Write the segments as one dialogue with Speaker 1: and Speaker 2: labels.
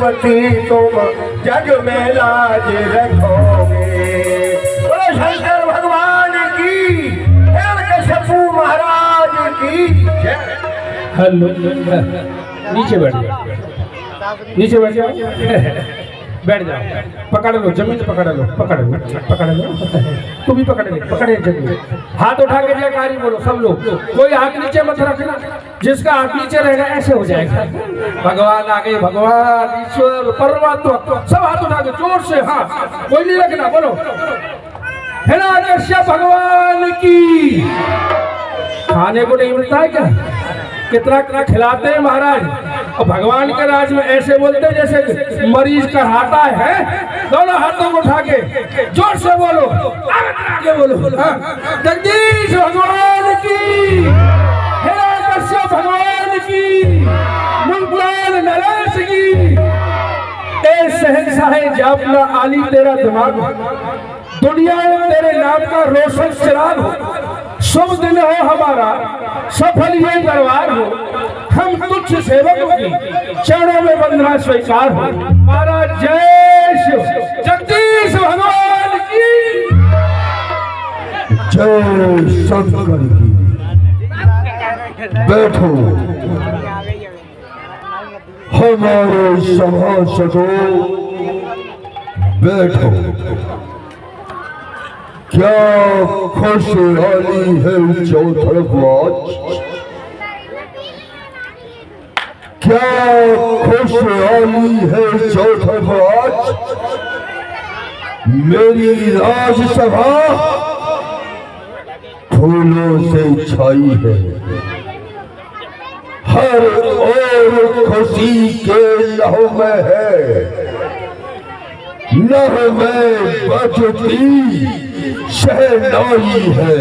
Speaker 1: पति तुम जग में लाज रखोगे। बोलो शंकर भगवान की, हिरण्यकश्यपु महाराज की जय।
Speaker 2: हेलो, नीचे बैठ जाओ, नीचे बैठ जाओ, बैठ जाओ, पकड़ लो जमीन, पकड़ लो, पकड़ लो, पकड़ लो, तू भी पकड़ ले, पकड़े जमीन। हाथ उठा के जयकारी बोलो सब लोग, कोई हाथ नीचे मत रखना, जिसका हाथ नीचे रहेगा ऐसे हो जाएगा। भगवान आगे, भगवान ईश्वर परमात्मा, सब हाथ उठा के जोर से, हाँ कोई नहीं रखना, बोलो हिरण्यकश्यप भगवान की। खाने को नहीं मिलता है क्या? कितना कितना खिलाते हैं महाराज, और भगवान के राज में ऐसे बोलते हैं जैसे मरीज कराता है। दोनों हाथों को उठा के जोर से बोलो, आगे बोलो, हाँ। जगदीश भगवान की, हिरण्यकश्यप भगवान की, मुल्कलाल नरेश की। ए शहंशाह जाफना आली, तेरा दिमाग हो, दुनिया में तेरे नाम का रोशन चिराग हो। शुभ दिन हो हमारा, सफल ये दरबार हो, हम तुच्छ सेवकों की चरणों में वंदना स्वीकार हो। महाराज जय शिव, जगदीश भगवान की
Speaker 1: जय, शंकर की। बैठो हमारे सभासदों, बैठो। क्या खुशहाली है चौथरवाज, क्या खुशहाली है चौथरवाज। मेरी राजसभा फूलों से छाई है, हर ओर खुशी के लहू में है। लहू में बजती शहनाई है,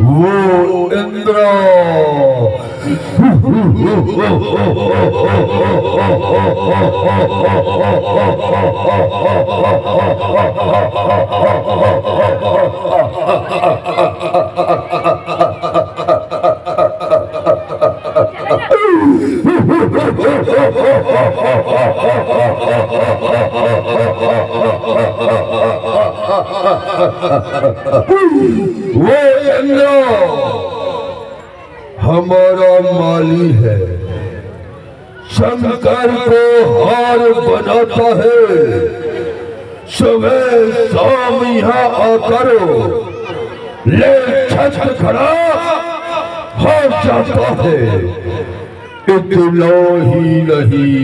Speaker 1: वो इंद्रा वो इंद्र हमारा माली है, शंकर को हार बनाता है। सुबह शाम यहाँ आकर ले छत खड़ा हो जाता है। इतना ही नहीं,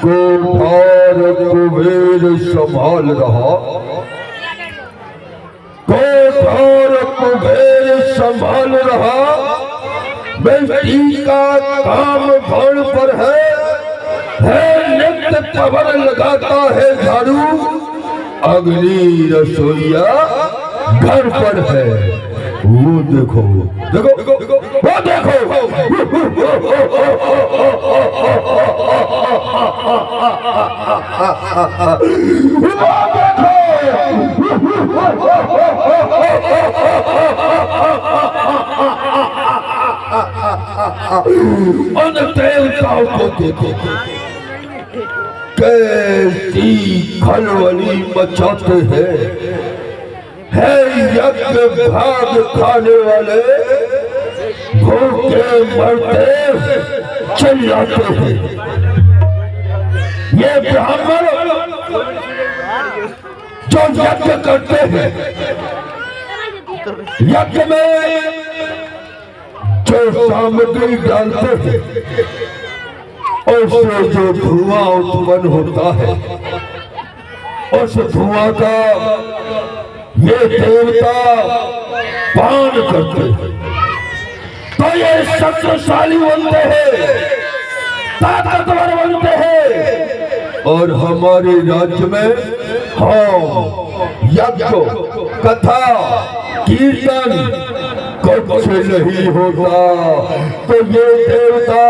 Speaker 1: कोठार कुबेर संभाल रहा, कोठार कुबेर संभाल रहा। बेटी का काम भण पर है नित्य पवन लगाता है झाड़ू। अगली रसोईया घर पर है, वो देखो देखो देखो, वो देखो। उन देवताओं को देखो, कैसी खलबली मचाते हैं। है यज्ञ भाग खाने वाले, भूखे मरते चिल्लाते हैं। ये ब्राह्मण जो यज्ञ करते हैं, यज्ञ में जो सामग्री डालते हैं, उससे जो धुआं उत्पन्न होता है, उस धुआं का ये देवता पान करते हैं, तो ये शक्तिशाली बनते हैं, ताकतवर बनते हैं। और हमारे राज्य में हम यज्ञ, कथा, कीर्तन कुछ नहीं होता, तो ये देवता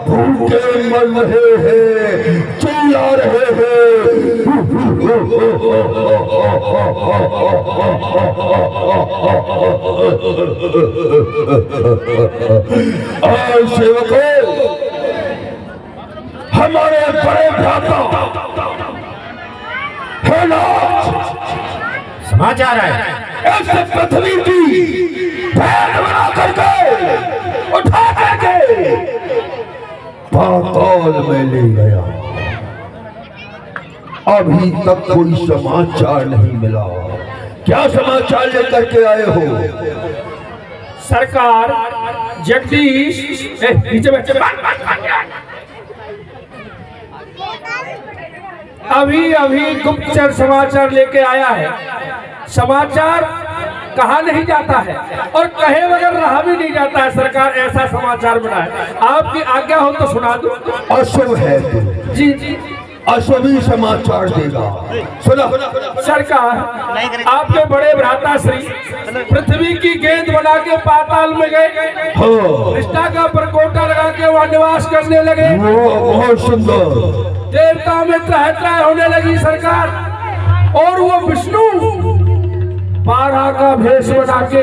Speaker 1: भूखे मर रहे हैं, ला रहे हैं। और सेवकों, हमारे बड़े भ्राता है नाथ,
Speaker 3: समाचार है
Speaker 1: इस पृथ्वी की भेंट बना करके उठा करके पाताल में ले गया। अभी तक कोई समाचार नहीं मिला। क्या समाचार लेकर के आए हो?
Speaker 2: सरकार, जगदीश नीचे बैठे, अभी अभी गुप्तचर समाचार लेके आया है। समाचार कहा नहीं जाता है और कहे बगैर रहा भी नहीं जाता है। सरकार ऐसा समाचार बनाए, आपकी आज्ञा हो तो सुना दूं।
Speaker 1: अशुभ है तू,
Speaker 2: जी जी,
Speaker 1: अशुभी समाचार देगा। सुना
Speaker 2: सरकार, आपके बड़े भ्राता श्री पृथ्वी की गेंद बना के पाताल में गए,
Speaker 1: हाँ,
Speaker 2: निष्ठा का परकोटा लगा के वहां निवास करने लगे।
Speaker 1: वो बहुत सुंदर,
Speaker 2: देवता में त्राह त्राह होने लगी सरकार। और वो विष्णु 12 का भेष बना के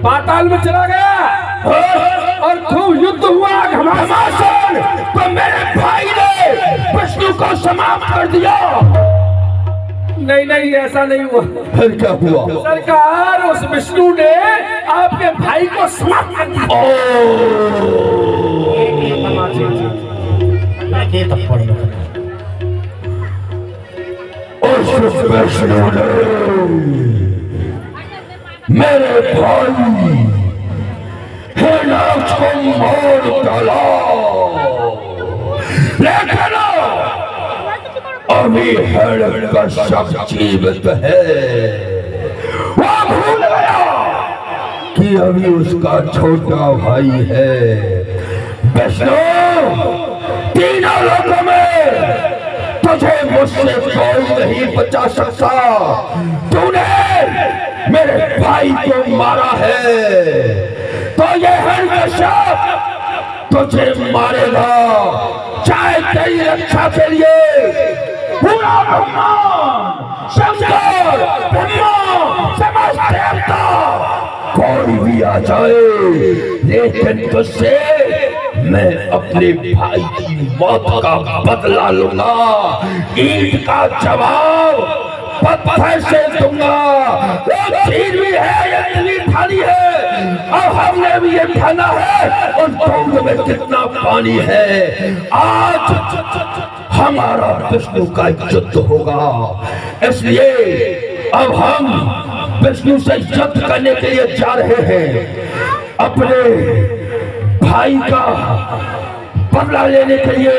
Speaker 2: पाताल में चला गया और खूब युद्ध हुआ। घमासान,
Speaker 1: तो मेरे भाई ने विष्णु को समाप्त कर दिया।
Speaker 2: नहीं नहीं, ऐसा नहीं हुआ।
Speaker 1: फिर क्या हुआ?
Speaker 2: सरकार, उस विष्णु ने आपके भाई को समाप्त कर दिया।
Speaker 1: उस विष्णु ने मेरे भाई हिरणाक्ष को मार डाला, लेकिन अभी हिरण्यकश्यप जीवित है। वो भूल गया कि अभी उसका छोटा भाई है। विष्णु, तीनों लोगों में तुझे मुझसे कोई नहीं बचा सकता। तूने मेरे भाई को मारा है, तो ये हिरण्यकश्यप तुझे मारेगा। चाहे तेरी रक्षा के लिए पूरा ब्रह्मांड, शंकर, ब्रह्मा, समस्त देवता कोई भी आ जाए, लेकिन तुझसे मैं अपने भाई की मौत का बदला लूंगा। ईंट का जवाब पत्थर से दूंगा। वो चीज भी है, ये इतनी थाली है और हमने भी ये ठाना है उस कुंड में कितना पानी है। आज हमारा विष्णु का युद्ध होगा, इसलिए अब हम विष्णु से युद्ध करने के लिए जा रहे हैं। अपने भाई का बदला लेने के लिए,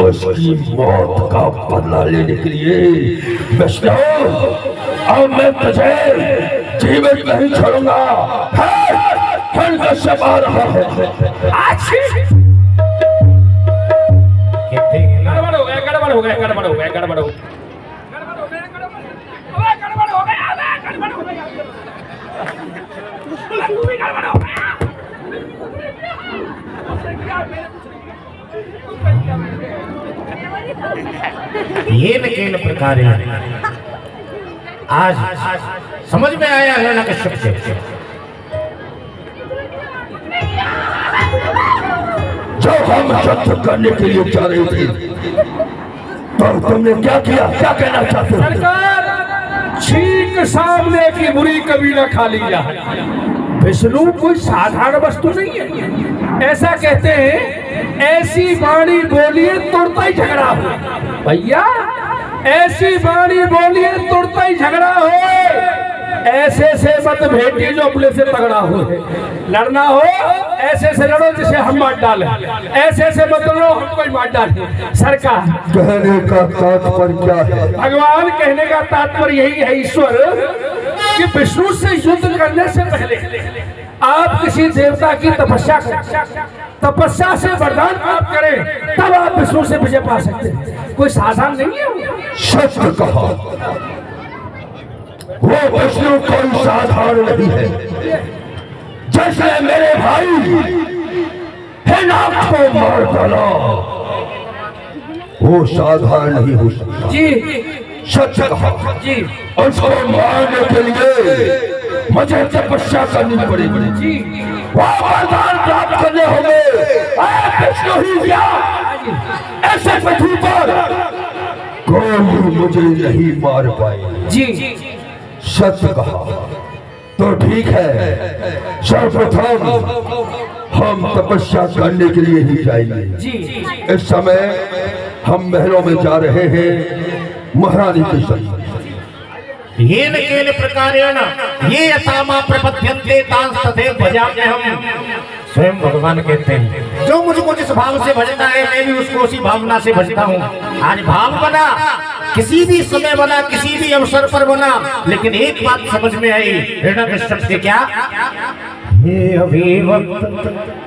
Speaker 1: उसकी मौत का बदला लेने के लिए। विष्णु, अब मैं तुझे जीवित नहीं छोड़ूंगा। हिरण्यकश्यप आ रहा है।
Speaker 2: गड़बड़ हो गया, गड़बड़ हो गया, गड़बड़ हो गया, गड़बड़ हो गया।
Speaker 3: ये न केन प्रकार आज समझ में आया हिरण्यकश्यप से।
Speaker 1: जो हम युद्ध करने के लिए जा रहे थे, तो तुमने क्या किया? क्या कहना चाहते हो?
Speaker 2: सरकार, छींक सामने की बुरी कभी न खा लिया। विष्णु कोई साधारण वस्तु नहीं है। ऐसा कहते हैं, ऐसी वाणी बोलिए तुरंत ही झगड़ा हो। भैया, ऐसी वाणी बोलिए तुरंत ही झगड़ा हो। ऐसे से मत भेटिए जो अपने से तगड़ा हो। लड़ना हो ऐसे से लड़ो जिसे हम मार डालें, ऐसे से मत लड़ो हमको ही मार डालें। सरकार,
Speaker 1: कहने का तात्पर्य क्या है?
Speaker 2: भगवान कहने का तात्पर्य यही है ईश्वर, कि विष्णु से युद्ध करने से पहले आप किसी देवता की तपस्या करें, तपस्या से वरदान प्राप्त करें, तब आप विष्णु से विजय पा सकते हैं। कोई साधारण नहीं है।
Speaker 1: सत्य कहा, वो विष्णु कोई साधारण नहीं है। जिसने मेरे भाई हिरण्यकश्यप को मार डाला, वो साधारण नहीं हो सकता।
Speaker 2: जी
Speaker 1: सच कहा।
Speaker 2: जी
Speaker 1: उसको मारने के लिए मुझे तपस्या करनी पड़ेगी।
Speaker 2: जी
Speaker 1: वो वरदान प्राप्त करने होंगे। विष्णु ही क्या ऐसे पृथ्वी पर कोई मुझे नहीं मार पाए।
Speaker 2: जी
Speaker 1: सच कहा तो ठीक है, सर्वप्रथम हम तपस्या करने के लिए ही जाएंगे।
Speaker 2: जी
Speaker 1: इस समय हम महलों में जा रहे हैं महारानी के संग।
Speaker 3: येन केन प्रकारेण ये यथामा प्रपद्यन्ते तांस्तथे भजाम्यहम्। स्वयं भगवान कहते हैं जो मुझको जिस भाव से भजता है मैं भी उसको उसी भावना से भजता हूँ। आज भाव बना, किसी भी समय बना, किसी भी अवसर पर बना, लेकिन एक बात समझ में आई हिरण्यकश्यप से क्या, ये अभी वक्त